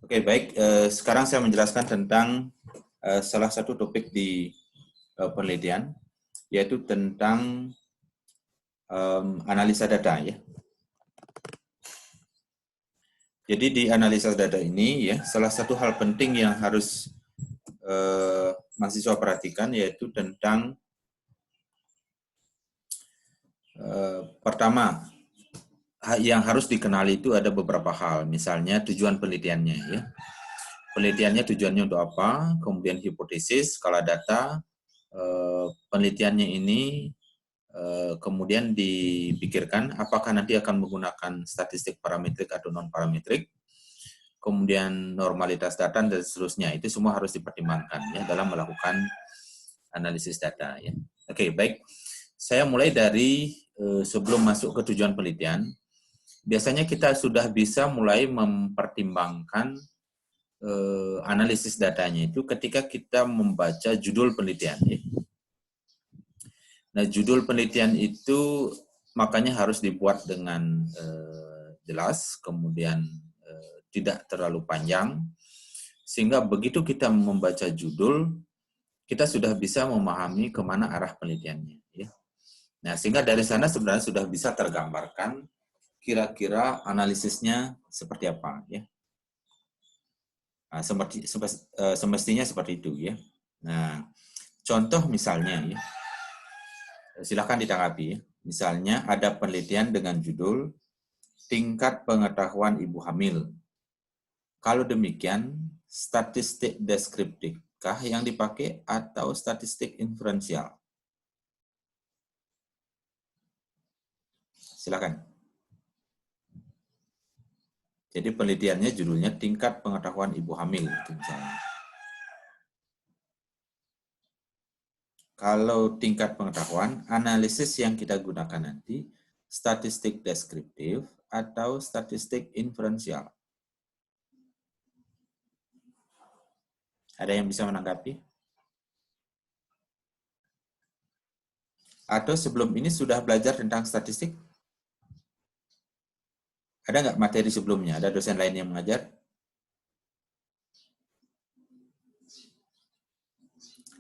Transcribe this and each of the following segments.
Oke, baik. Sekarang saya menjelaskan tentang salah satu topik di penelitian, yaitu tentang analisa data. Ya. Jadi di analisa data ini, ya, salah satu hal penting yang harus mahasiswa perhatikan yaitu tentang pertama, yang harus dikenali itu ada beberapa hal, misalnya tujuan penelitiannya. Ya. Penelitiannya tujuannya untuk apa, kemudian hipotesis, skala data, penelitiannya ini kemudian dipikirkan apakah nanti akan menggunakan statistik parametrik atau non-parametrik, kemudian normalitas data, dan seterusnya. Itu semua harus dipertimbangkan ya dalam melakukan analisis data. Ya. Oke, baik. Saya mulai dari sebelum masuk ke tujuan penelitian, biasanya kita sudah bisa mulai mempertimbangkan analisis datanya itu ketika kita membaca judul penelitian. Ya. Nah, judul penelitian itu makanya harus dibuat dengan jelas, kemudian tidak terlalu panjang, sehingga begitu kita membaca judul, kita sudah bisa memahami kemana arah penelitiannya. Ya. Nah, sehingga dari sana sebenarnya sudah bisa tergambarkan kira-kira analisisnya seperti apa. Ya. Nah, semestinya seperti itu. Ya. Nah, contoh misalnya, ya, silakan ditanggapi. Ya. Misalnya ada penelitian dengan judul tingkat pengetahuan ibu hamil. Kalau demikian, statistik deskriptifkah yang dipakai atau statistik inferensial? Silakan. Jadi penelitiannya judulnya tingkat pengetahuan ibu hamil. Itu misalnya. Kalau tingkat pengetahuan, analisis yang kita gunakan nanti statistik deskriptif atau statistik inferensial. Ada yang bisa menanggapi? Atau sebelum ini sudah belajar tentang statistik? Ada nggak materi sebelumnya? Ada dosen lain yang mengajar?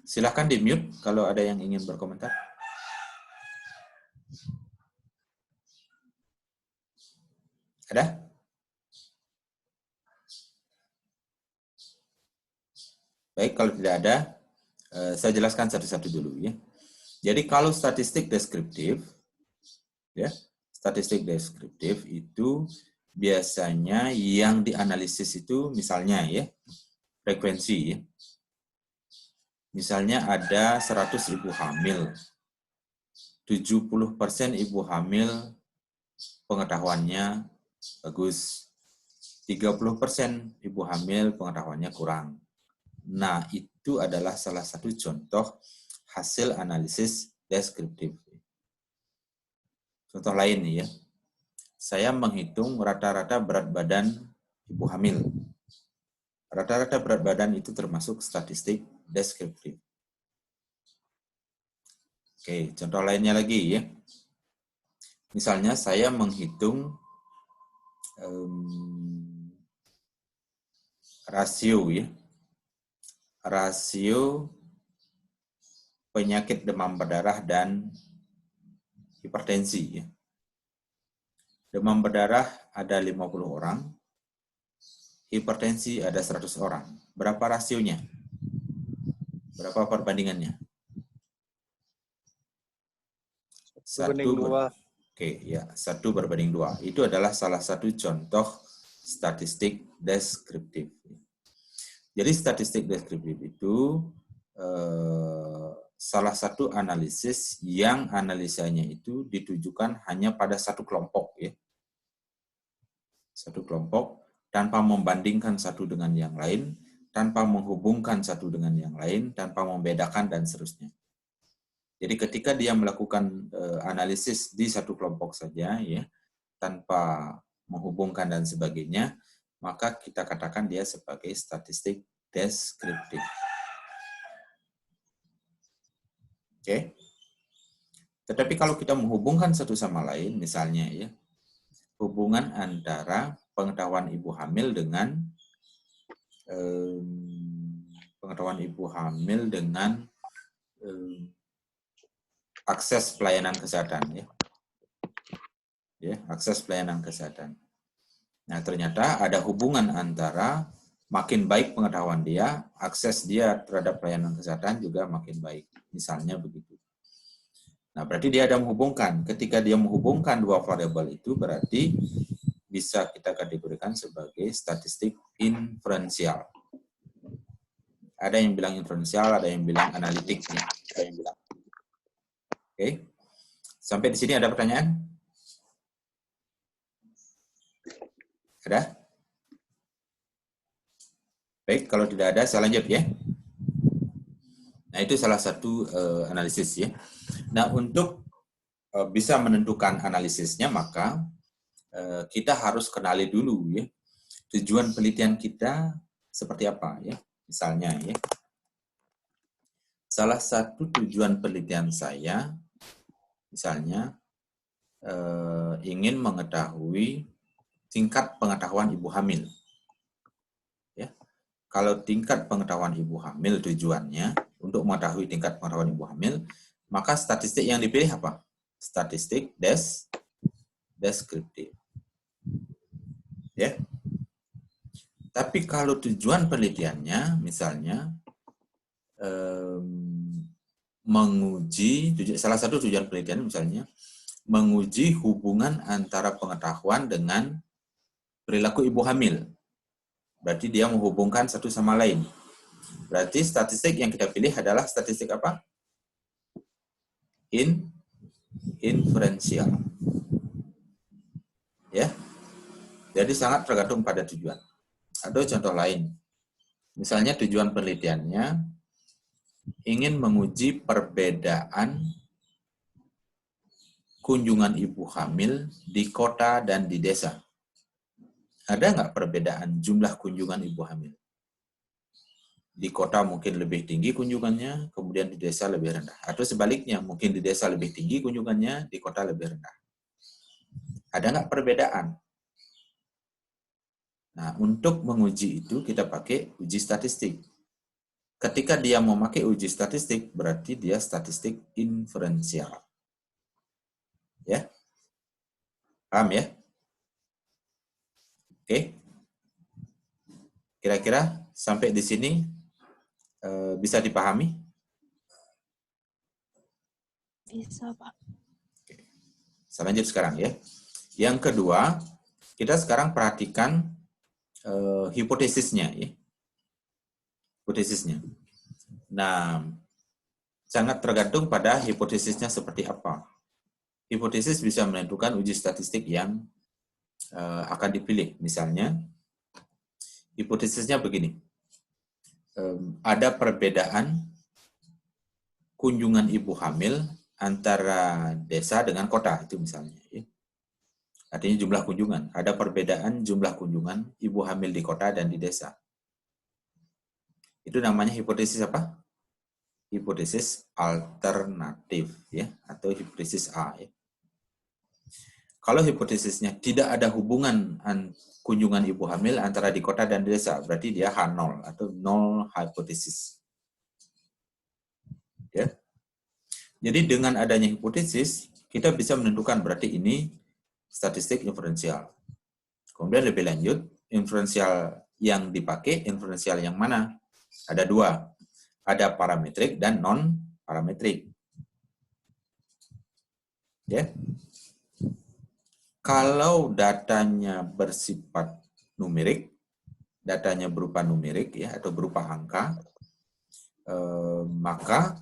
Silahkan di-mute kalau ada yang ingin berkomentar. Ada? Baik, kalau tidak ada, saya jelaskan satu-satu dulu. Ya. Jadi kalau statistik deskriptif, ya, statistik deskriptif itu biasanya yang dianalisis itu misalnya ya frekuensi. Ya. Misalnya ada 100 ibu hamil, 70% ibu hamil pengetahuannya bagus, 30% ibu hamil pengetahuannya kurang. Nah, itu adalah salah satu contoh hasil analisis deskriptif. Contoh lain nih ya, saya menghitung rata-rata berat badan ibu hamil. Rata-rata berat badan itu termasuk statistik deskriptif. Oke, contoh lainnya lagi ya. Misalnya saya menghitung rasio ya. Rasio penyakit demam berdarah dan hipertensi ya. Demam berdarah ada 50 orang, hipertensi ada 100 orang. Berapa rasionya? Berapa perbandingannya? 1/2. Oke, ya, 1/2. Itu adalah salah satu contoh statistik deskriptif. Jadi statistik deskriptif itu salah satu analisis yang analisanya itu ditujukan hanya pada satu kelompok ya. Satu kelompok tanpa membandingkan satu dengan yang lain, tanpa menghubungkan satu dengan yang lain, tanpa membedakan dan seterusnya. Jadi ketika dia melakukan analisis di satu kelompok saja ya, tanpa menghubungkan dan sebagainya, maka kita katakan dia sebagai statistik deskriptif. Oke. Tetapi kalau kita menghubungkan satu sama lain, misalnya ya, hubungan antara pengetahuan ibu hamil dengan pengetahuan ibu hamil dengan akses pelayanan kesehatan, ya, akses pelayanan kesehatan. Nah, ternyata ada hubungan antara makin baik pengetahuan dia, akses dia terhadap pelayanan kesehatan juga makin baik. Misalnya begitu. Nah, berarti dia ada menghubungkan. Ketika dia menghubungkan dua variabel itu, berarti bisa kita kategorikan sebagai statistik inferensial. Ada yang bilang inferensial, ada yang bilang analitik. Oke. Sampai di sini ada pertanyaan? Ada? Baik, kalau tidak ada, saya lanjut ya. Nah, itu salah satu analisis ya. Nah, untuk bisa menentukan analisisnya, maka kita harus kenali dulu ya tujuan penelitian kita seperti apa ya. Misalnya ya, salah satu tujuan penelitian saya misalnya ingin mengetahui tingkat pengetahuan ibu hamil. Ya. Kalau tingkat pengetahuan ibu hamil tujuannya untuk mengetahui tingkat pengetahuan ibu hamil, maka statistik yang dipilih apa? Statistik deskriptif. Ya. Tapi kalau tujuan penelitiannya misalnya menguji, salah satu tujuan penelitian misalnya menguji hubungan antara pengetahuan dengan perilaku ibu hamil. Berarti dia menghubungkan satu sama lain. Berarti statistik yang kita pilih adalah statistik apa? Inferensial. Ya. Jadi sangat tergantung pada tujuan. Atau contoh lain. Misalnya tujuan penelitiannya ingin menguji perbedaan kunjungan ibu hamil di kota dan di desa. Ada nggak perbedaan jumlah kunjungan ibu hamil? Di kota mungkin lebih tinggi kunjungannya, kemudian di desa lebih rendah. Atau sebaliknya, mungkin di desa lebih tinggi kunjungannya, di kota lebih rendah. Ada nggak perbedaan? Nah, untuk menguji itu kita pakai uji statistik. Ketika dia memakai uji statistik, berarti dia statistik inferensial. Ya? Paham ya? Oke. Kira-kira sampai di sini bisa dipahami? Bisa, Pak. Oke. Saya lanjut sekarang ya. Yang kedua, kita sekarang perhatikan hipotesisnya. Ya. Hipotesisnya. Nah, sangat tergantung pada hipotesisnya seperti apa. Hipotesis bisa menentukan uji statistik yang akan dipilih. Misalnya, hipotesisnya begini. Ada perbedaan kunjungan ibu hamil antara desa dengan kota, itu misalnya. Ya. Artinya jumlah kunjungan. Ada perbedaan jumlah kunjungan ibu hamil di kota dan di desa. Itu namanya hipotesis apa? Hipotesis alternatif, ya, atau hipotesis A. Ya. Kalau hipotesisnya tidak ada hubungan kunjungan ibu hamil antara di kota dan di desa, berarti dia H0 atau null hypothesis. Ya. Jadi dengan adanya hipotesis, kita bisa menentukan berarti ini statistik inferensial. Kemudian lebih lanjut, inferensial yang dipakai, inferensial yang mana? Ada dua. Ada parametrik dan non-parametrik. Ya. Kalau datanya bersifat numerik, datanya berupa numerik ya atau berupa angka, maka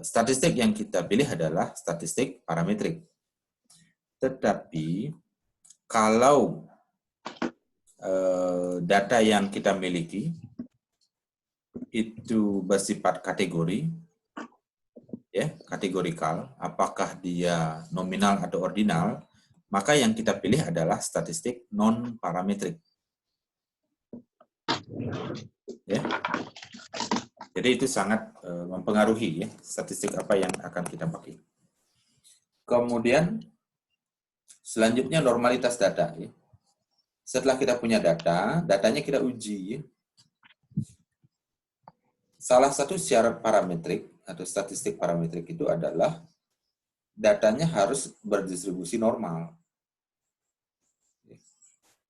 statistik yang kita pilih adalah statistik parametrik. Tetapi kalau data yang kita miliki itu bersifat kategori, ya, kategorikal, apakah dia nominal atau ordinal, maka yang kita pilih adalah statistik non-parametrik. Ya. Jadi itu sangat mempengaruhi ya, statistik apa yang akan kita pakai. Kemudian selanjutnya normalitas data. Ya. Setelah kita punya data, datanya kita uji. Salah satu syarat parametrik atau statistik parametrik itu adalah datanya harus berdistribusi normal.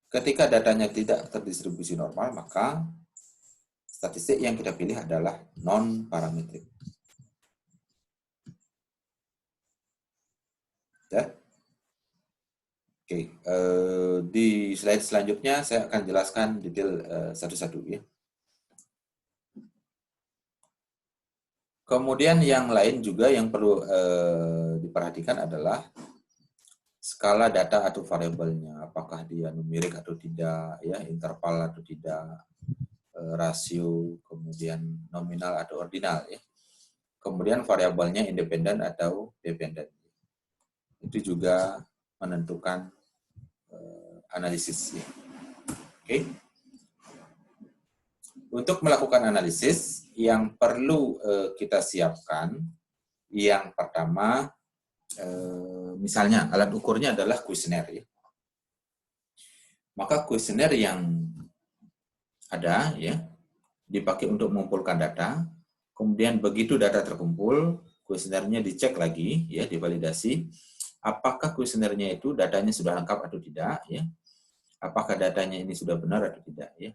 Ketika datanya tidak terdistribusi normal, maka statistik yang kita pilih adalah non-parametrik. Ya? Oke, di slide selanjutnya saya akan jelaskan detail satu-satu ya. Kemudian yang lain juga yang perlu diperhatikan adalah skala data atau variabelnya, apakah dia numerik atau tidak, ya, interval atau tidak, rasio, kemudian nominal atau ordinal, ya. Kemudian variabelnya independen atau dependen. Itu juga menentukan analisis. Ya. Oke. Untuk melakukan analisis, yang perlu kita siapkan, yang pertama, misalnya alat ukurnya adalah kuesioner. Ya. Maka kuesioner yang ada ya dipakai untuk mengumpulkan data. Kemudian begitu data terkumpul, kuesionernya dicek lagi, ya, divalidasi. Apakah kuesionernya itu datanya sudah lengkap atau tidak, ya? Apakah datanya ini sudah benar atau tidak, ya?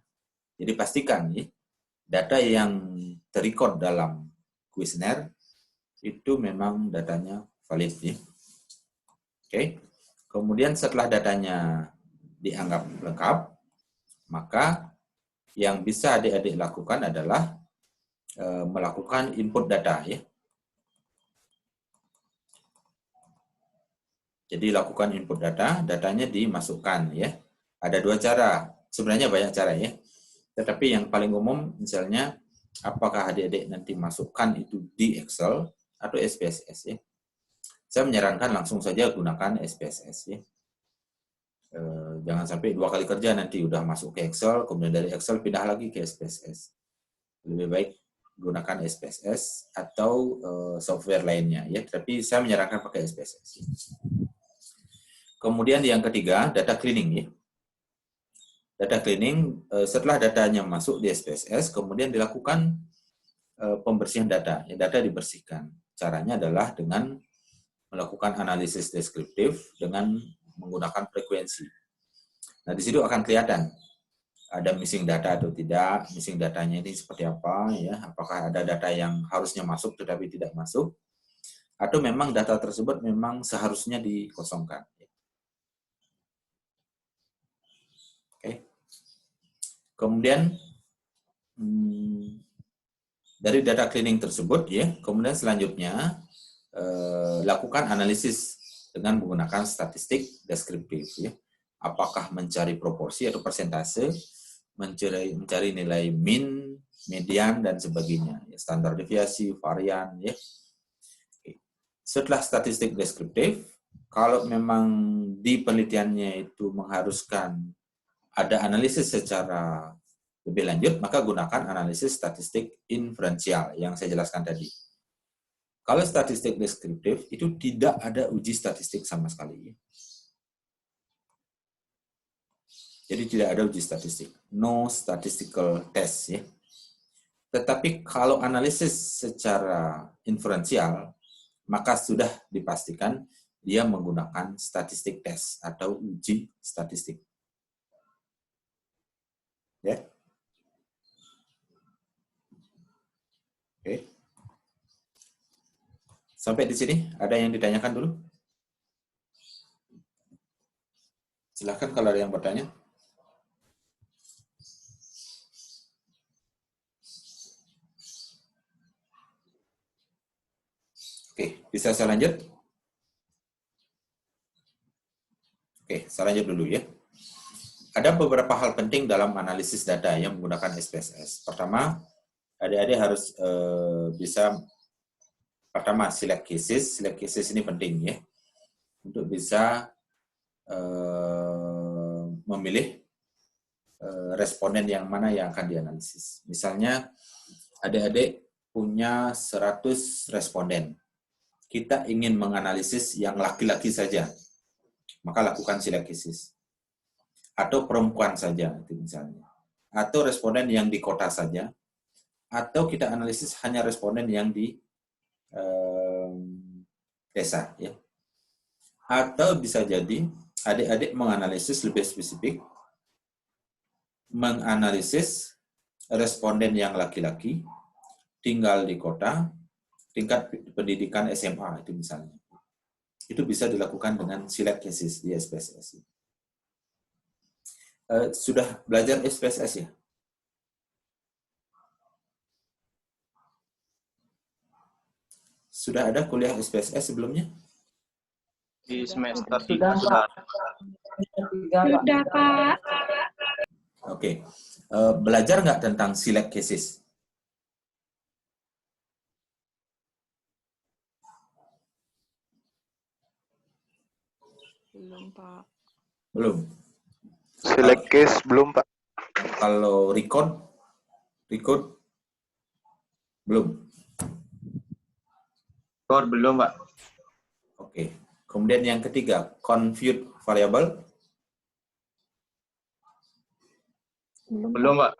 Jadi pastikan, ya, data yang terrecord dalam kuesioner itu memang datanya valid, ya. Oke. Kemudian setelah datanya dianggap lengkap, maka yang bisa adik-adik lakukan adalah melakukan input data, ya. Jadi lakukan input data, datanya dimasukkan, ya. Ada dua cara, sebenarnya banyak cara, ya. Tetapi yang paling umum misalnya apakah adik-adik nanti masukkan itu di Excel atau SPSS, ya. Saya menyarankan langsung saja gunakan SPSS, ya. Jangan sampai 2 kali kerja nanti udah masuk ke Excel, kemudian dari Excel pindah lagi ke SPSS. Lebih baik gunakan SPSS atau software lainnya, ya. Tapi saya menyarankan pakai SPSS. Kemudian yang ketiga, data cleaning, ya. Data cleaning setelah datanya masuk di SPSS, kemudian dilakukan pembersihan data. Ya, data dibersihkan. Caranya adalah dengan melakukan analisis deskriptif dengan menggunakan frekuensi. Nah, di situ akan kelihatan ada missing data atau tidak, missing datanya ini seperti apa, ya, apakah ada data yang harusnya masuk tetapi tidak masuk, atau memang data tersebut memang seharusnya dikosongkan. Oke. Kemudian dari data cleaning tersebut, ya, kemudian selanjutnya lakukan analisis dengan menggunakan statistik deskriptif, ya. Apakah mencari proporsi atau persentase, mencari nilai min, median, dan sebagainya, ya, standar deviasi, varian, ya. Setelah statistik deskriptif, kalau memang di penelitiannya itu mengharuskan ada analisis secara lebih lanjut, maka gunakan analisis statistik inferensial yang saya jelaskan tadi. Kalau statistik deskriptif itu tidak ada uji statistik sama sekali. Jadi tidak ada uji statistik, no statistical test, ya. Tetapi kalau analisis secara inferensial, maka sudah dipastikan dia menggunakan statistik test atau uji statistik. Ya. Oke. Sampai di sini ada yang ditanyakan dulu? Silahkan kalau ada yang bertanya. Oke, bisa saya lanjut? Oke, saya lanjut dulu, ya. Ada beberapa hal penting dalam analisis data yang menggunakan SPSS. Pertama, adik-adik harus bisa, pertama, select cases. Select cases ini penting, ya, untuk bisa memilih responden yang mana yang akan dianalisis. Misalnya, adik-adik punya 100 responden. Kita ingin menganalisis yang laki-laki saja, maka lakukan select cases. atau perempuan saja, itu misalnya. Atau responden yang di kota saja, atau kita analisis hanya responden yang di desa, ya. Atau bisa jadi adik-adik menganalisis lebih spesifik, menganalisis responden yang laki-laki, tinggal di kota, tingkat pendidikan SMA, itu misalnya. Itu bisa dilakukan dengan select cases di SPSS. Sudah belajar SPSS ya? Sudah ada kuliah SPSS sebelumnya? Di semester 3 sudah. Sudah, Pak. Oke. Belajar nggak tentang select cases? Belum, Pak. Belum. Select case belum, Pak. Kalau record belum. Record belum, Pak. Oke. Kemudian yang ketiga, compute variable. Belum, Pak.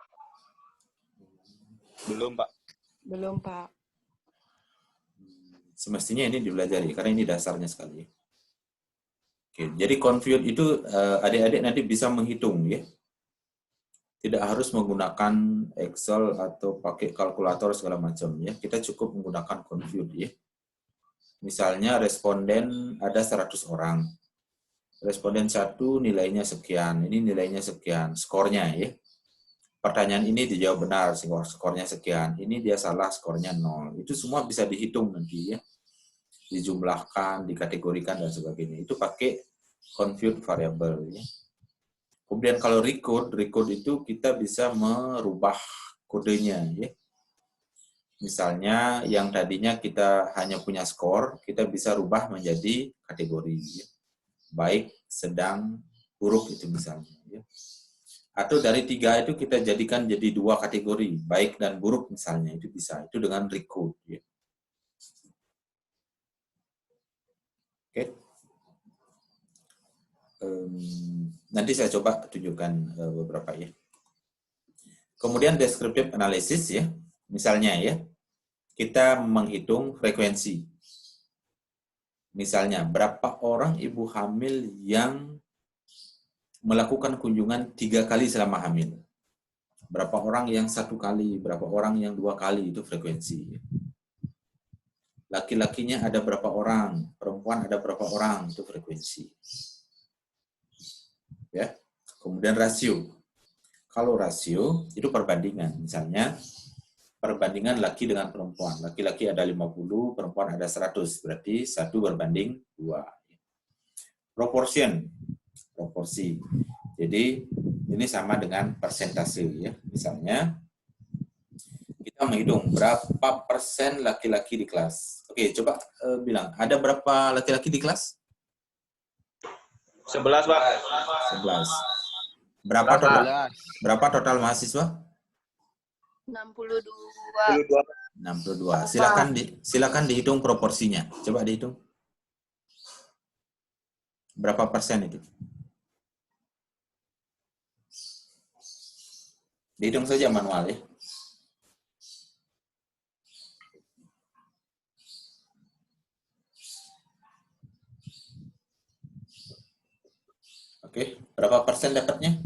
Belum, Pak. Belum, Pak. Semestinya ini dipelajari karena ini dasarnya sekali. Oke, jadi compute itu adik-adik nanti bisa menghitung ya. Tidak harus menggunakan Excel atau pakai kalkulator segala macam ya. Kita cukup menggunakan compute ya. Misalnya responden ada 100 orang. Responden 1 nilainya sekian, ini nilainya sekian, skornya ya. Pertanyaan ini dijawab benar, skornya sekian. Ini dia salah, skornya 0. Itu semua bisa dihitung nanti ya. Dijumlahkan, dikategorikan, dan sebagainya. Itu pakai compute variable. Ya. Kemudian kalau record itu kita bisa merubah kodenya. Ya. Misalnya yang tadinya kita hanya punya skor, kita bisa rubah menjadi kategori. Ya. Baik, sedang, buruk itu misalnya. Ya. Atau dari 3 itu kita jadikan jadi 2 kategori, baik dan buruk misalnya, itu bisa. Itu dengan record. Ya. Oke. Nanti saya coba tunjukkan beberapa ya. Kemudian descriptive analysis ya. Misalnya ya, kita menghitung frekuensi. Misalnya, berapa orang ibu hamil yang melakukan kunjungan 3 kali selama hamil. Berapa orang yang 1 kali, berapa orang yang 2 kali, itu frekuensi. Laki-lakinya ada berapa orang, perempuan ada berapa orang, itu frekuensi. Ya. Kemudian rasio. Kalau rasio itu perbandingan. Misalnya perbandingan laki dengan perempuan. Laki-laki ada 50, perempuan ada 100. Berarti 1 berbanding 2. Proportion. Proporsi. Jadi ini sama dengan persentase ya. Misalnya kita menghitung berapa persen laki-laki di kelas. Oke, coba bilang, ada berapa laki-laki di kelas? 11, Pak. 11. Berapa total mahasiswa? 62. 62. Silakan dihitung proporsinya. Coba dihitung. Berapa persen itu? Dihitung saja manual ya. Oke, berapa persen dapatnya?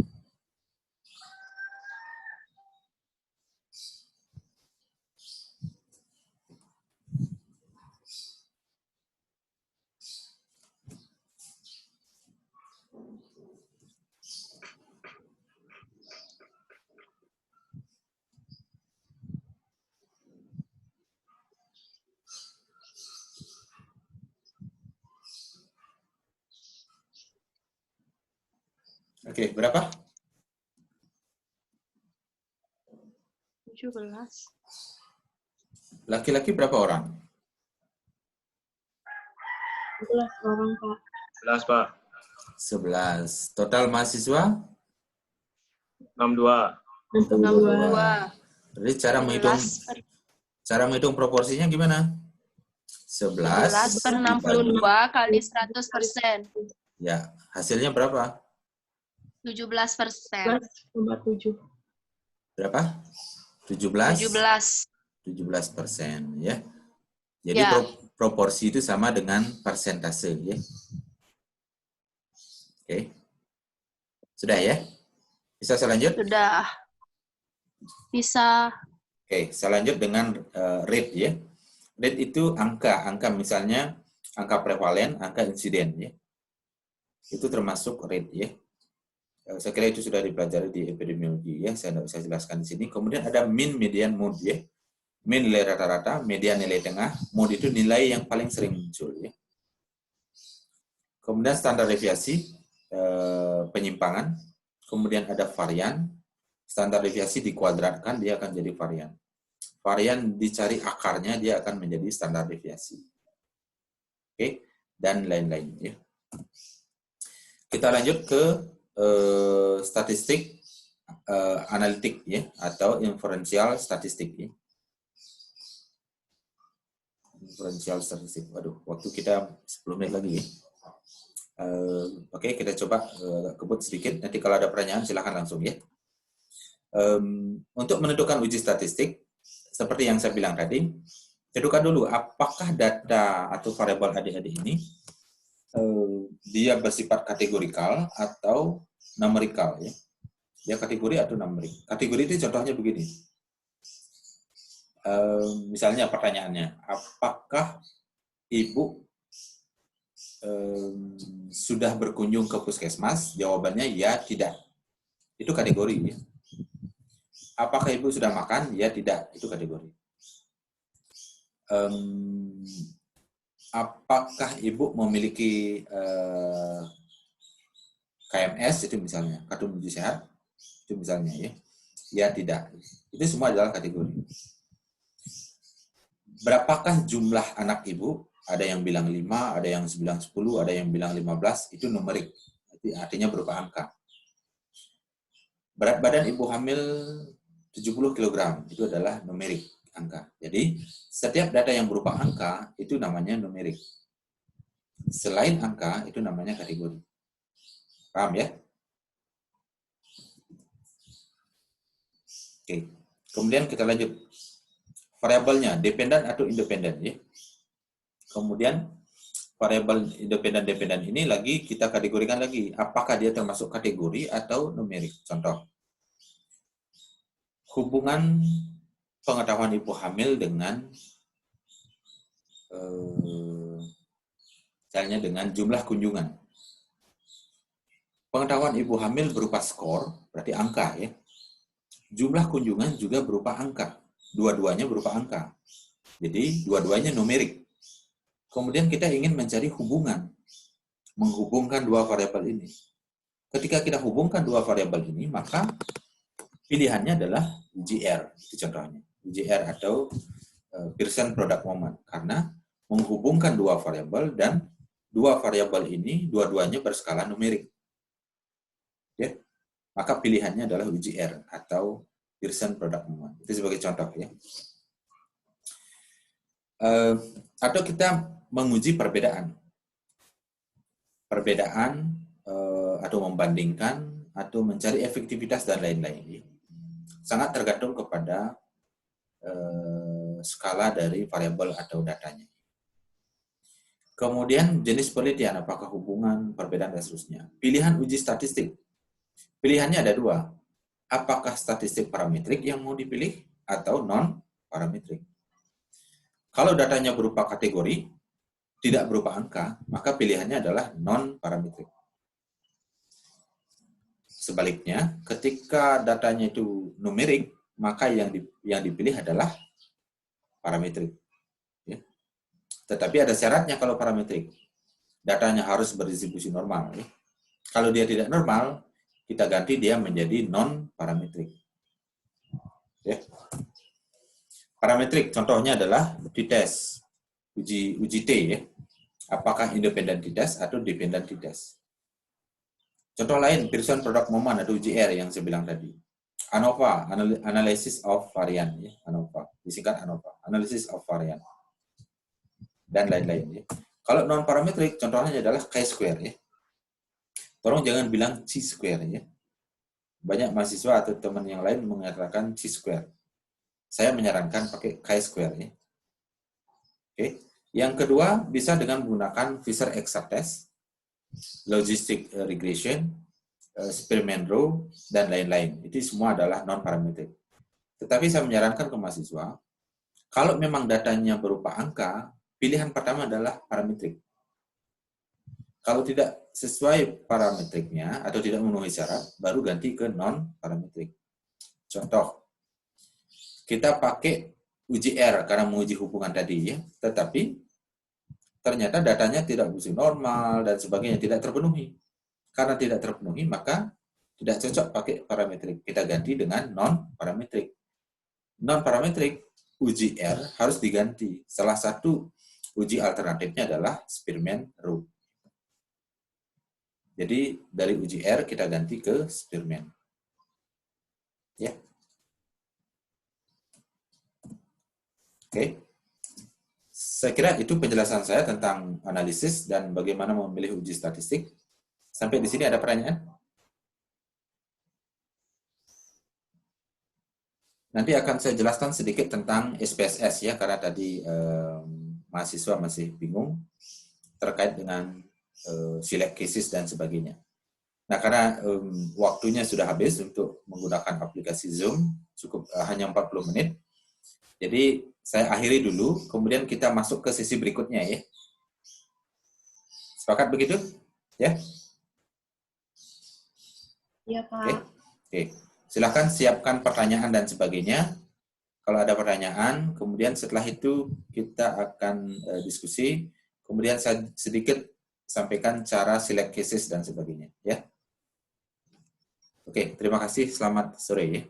Oke, berapa? 17. Laki-laki berapa orang? 11 orang, Pak. 11, Pak. 11. Total mahasiswa? 62. 62. Jadi cara menghitung proporsinya gimana? 11 per 62 kali 100%. Ya, hasilnya berapa? 17%. 17,7. Berapa? 17? 17. 17%, ya. Jadi Ya. proporsi itu sama dengan persentase, ya. Oke. Sudah ya? Bisa saya lanjut? Sudah. Bisa. Oke, saya lanjut dengan rate, ya. Rate itu angka misalnya angka prevalen, angka insiden, ya. Itu termasuk rate, ya. Saya kira itu sudah dipelajari di epidemiologi, ya. Saya tidak bisa jelaskan di sini. Kemudian ada mean, median, mode, ya. Mean nilai rata-rata, median nilai tengah, mode itu nilai yang paling sering muncul, ya. Kemudian standar deviasi, penyimpangan, kemudian ada varian, standar deviasi dikuadratkan, dia akan jadi varian. Varian dicari akarnya, dia akan menjadi standar deviasi. Oke, dan lain-lain. Ya. Kita lanjut ke statistik analitik, ya, atau inferential statistik. Ya. Inferential statistik. Waduh, waktu kita 10 menit lagi. Ya. Oke, kita coba kebut sedikit. Nanti kalau ada pertanyaan silahkan langsung, ya. Untuk menentukan uji statistik, seperti yang saya bilang tadi, tentukan dulu apakah data atau variabel adik-adik ini dia bersifat kategorikal atau numerikal, ya. Dia kategori atau numerik. Kategori itu contohnya begini. Misalnya pertanyaannya, apakah ibu sudah berkunjung ke puskesmas? Jawabannya ya, tidak. Itu kategori, ya. Apakah ibu sudah makan? Ya, tidak. Itu kategori. Apakah ibu memiliki KMS? Itu misalnya, kartu menuju sehat. Itu misalnya, ya. Ya, tidak. Itu semua adalah kategori. Berapakah jumlah anak ibu? Ada yang bilang 5, ada yang bilang 10, ada yang bilang 15. Itu numerik. Artinya berupa angka. Berat badan ibu hamil 70 kg. Itu adalah numerik, angka. Jadi, setiap data yang berupa angka, itu namanya numerik. Selain angka, itu namanya kategori. Paham, ya? Oke. Kemudian kita lanjut. Variabelnya, dependen atau independen, ya. Kemudian variabel independen ini lagi kita kategorikan lagi. Apakah dia termasuk kategori atau numerik? Contoh. Hubungan pengetahuan ibu hamil dengan misalnya dengan jumlah kunjungan. Pengetahuan ibu hamil berupa skor, berarti angka, ya. Jumlah kunjungan juga berupa angka. Dua-duanya berupa angka. Jadi, dua-duanya numerik. Kemudian kita ingin mencari hubungan, menghubungkan dua variabel ini. Ketika kita hubungkan dua variabel ini, maka pilihannya adalah UGR, itu contohnya. UGR atau Pearson Product Moment, karena menghubungkan dua variabel dan dua variabel ini dua-duanya berskala numerik. Ya. Maka pilihannya adalah UGR atau Pearson Product Moment. Itu sebagai contoh, ya. Atau kita menguji perbedaan atau membandingkan atau mencari efektivitas dan lain-lain. Sangat tergantung kepada skala dari variabel atau datanya. Kemudian jenis penelitian, apakah hubungan, perbedaan, dan seterusnya. Pilihan uji statistik. Pilihannya ada dua. Apakah statistik parametrik yang mau dipilih atau non-parametrik. Kalau datanya berupa kategori, tidak berupa angka, maka pilihannya adalah non-parametrik. Sebaliknya, ketika datanya itu numerik, maka yang dipilih adalah parametrik. Ya. Tetapi ada syaratnya kalau parametrik. Datanya harus berdistribusi normal. Ya. Kalau dia tidak normal, kita ganti dia menjadi non-parametrik. Ya. Parametrik, contohnya adalah t-test. Uji T, ya. Apakah independen t-test atau dependent t-test. Contoh lain, Pearson Product Moment atau UGR yang saya bilang tadi. ANOVA, Analysis of Variant, ya. ANOVA, disingkat ANOVA, Analysis of Variant. Dan lain-lain. Ya. Kalau non-parametrik, contohnya adalah chi-square. Ya. Tolong jangan bilang chi-square. Ya. banyak mahasiswa atau teman yang lain mengatakan chi-square. Saya menyarankan pakai chi-square ya. Oke. Yang kedua bisa dengan menggunakan Fisher-Exact test, logistic regression, Spearman rule, dan lain-lain. Itu semua adalah non-parametrik. Tetapi saya menyarankan ke mahasiswa, kalau memang datanya berupa angka, pilihan pertama adalah parametrik. Kalau tidak sesuai parametriknya atau tidak memenuhi syarat, baru ganti ke non-parametrik. Contoh, kita pakai uji R karena menguji hubungan tadi, ya, tetapi ternyata datanya tidak fungsi normal dan sebagainya, tidak terpenuhi. Karena tidak terpenuhi, maka tidak cocok pakai parametrik. Kita ganti dengan non-parametrik. Non-parametrik, uji R harus diganti. Salah satu uji alternatifnya adalah Spearman rule. Jadi dari uji R kita ganti ke Spearman. Ya. Oke. Saya kira itu penjelasan saya tentang analisis dan bagaimana memilih uji statistik. Sampai di sini ada pertanyaan? Nanti akan saya jelaskan sedikit tentang SPSS ya, karena tadi mahasiswa masih bingung terkait dengan select cases dan sebagainya. Nah, karena waktunya sudah habis untuk menggunakan aplikasi Zoom, cukup hanya 40 menit. Jadi saya akhiri dulu, kemudian kita masuk ke sesi berikutnya ya. Sepakat begitu? Ya? Iya, Pak. Oke. Silakan siapkan pertanyaan dan sebagainya. Kalau ada pertanyaan, kemudian setelah itu kita akan diskusi. Kemudian saya sedikit sampaikan cara select cases dan sebagainya. Ya. Oke, terima kasih. Selamat sore ya.